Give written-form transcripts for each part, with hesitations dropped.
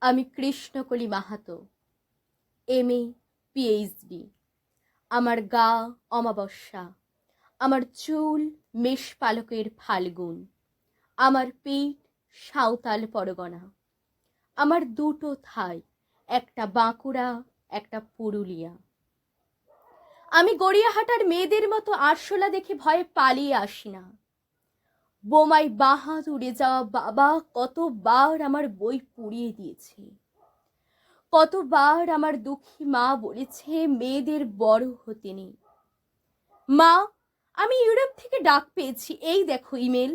আমি Krishnakoli Mahato, MA PhD। আমার গা অমাবস্যা, আমার চুল মেষপালকের ফাল্গুন, আমার পিঠ সাঁওতাল পরগনা, আমার দুটো থাই, একটা বাঁকুড়া একটা পুরুলিয়া। আমি গড়িয়াহাটার মেয়েদের মতো আরশোলা দেখে ভয়ে পালিয়ে আসি না। বোমায় বাঁ উড়ে যাওয়া বাবা কতবার আমার বই পুড়িয়ে দিয়েছে, কতবার আমার দুঃখী মা বলেছে মেয়েদের বড় হতে নেই। মা, আমি ইউরোপ থেকে ডাক পেয়েছি, এই দেখো ইমেল।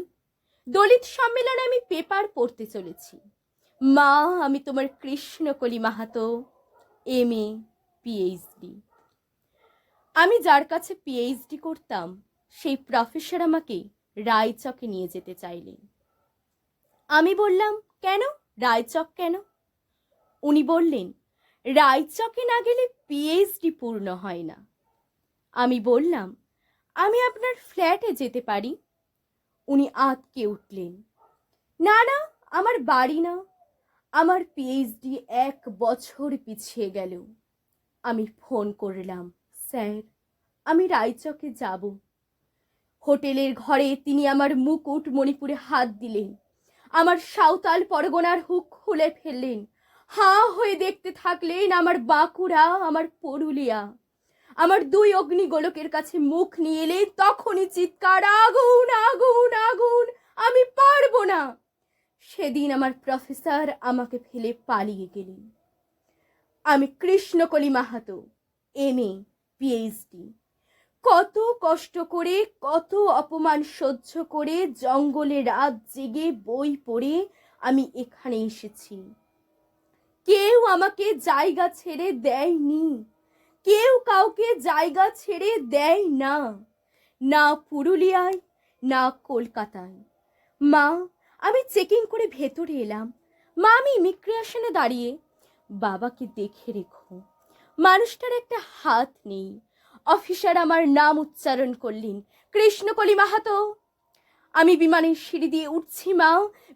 দলিত সম্মেলনে আমি পেপার পড়তে চলেছি। মা, আমি তোমার কৃষ্ণকলি মাহাতো, MA PhD। আমি যার কাছে PhD করতাম সেই প্রফেসর আমাকে রায়চকে নিয়ে যেতে চাইলেন। আমি বললাম, কেন রায়চক কেন? উনি বললেন, রায়চকে না গেলে PhD পূর্ণ হয় না। আমি বললাম, আমি আপনার ফ্ল্যাটে যেতে পারি। উনি আঁতকে উঠলেন, না না, আমার বাড়ি না, আমার PhD 1 বছর পিছিয়ে গেল। আমি ফোন করলাম, স্যার আমি রায়চকে যাব। হোটেলের ঘরে তিনি আমার মুকুট মণিপুরে হাত দিলেন, আমার সাঁওতাল পরগনার হুক খুলে ফেললেন। হাঁ হয়ে দেখতে থাকলেন আমার বাঁকুড়া, আমার পুরুলিয়া। আমার 2 অগ্নিগোলকের কাছে মুখ নিয়ে এলে তখনই চিৎকার, আগুন আগুন আগুন, আমি পারবো না। সেদিন আমার প্রফেসর আমাকে ফেলে পালিয়ে গেলেন। আমি কৃষ্ণকলি মাহাতো, MA PhD। কত কষ্ট করে, কত অপমান সহ্য করে জঙ্গলে রাত জেগে বই পড়ে আমি এখানে এসেছি। কেউ আমাকে জায়গা ছেড়ে দেয়নি, কেউ কাউকে জায়গা ছেড়ে দেয় না, না পুরুলিয়ায় না কলকাতায়। মা, আমি চেকিং করে ভেতরে এলাম। মা, আমি ইমিগ্রেশনে দাঁড়িয়ে। বাবাকে দেখে রেখো, মানুষটার একটা হাত নেই। অফিসার আমার নাম উচ্চারণ করলেন, কৃষ্ণকলি মাহাতো। আমি বিমানের সিঁড়ি দিয়ে উঠছি মা।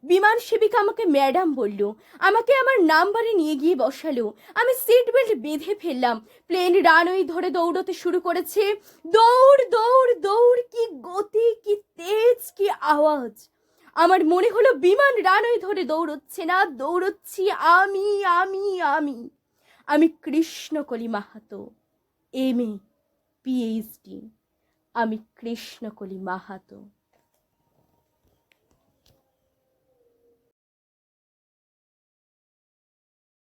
বিমান সেবিকা আমাকে ম্যাডাম বলল, আমাকে আমার নাম্বারে নিয়ে গিয়ে বসালো। আমি সিট বেল্ট বেঁধে ফেললাম। প্লেন রানওয়ে ধরে দৌড়তে শুরু করেছে। দৌড় দৌড় দৌড়, কি গতি, কি তেজ, কি আওয়াজ! আমার মনে হলো বিমান রানওয়ে ধরে দৌড়চ্ছে না, দৌড়চ্ছি আমি আমি আমি আমি কৃষ্ণকলি মাহাতো, MA PhD। আমি কৃষ্ণকলি মাহাতো।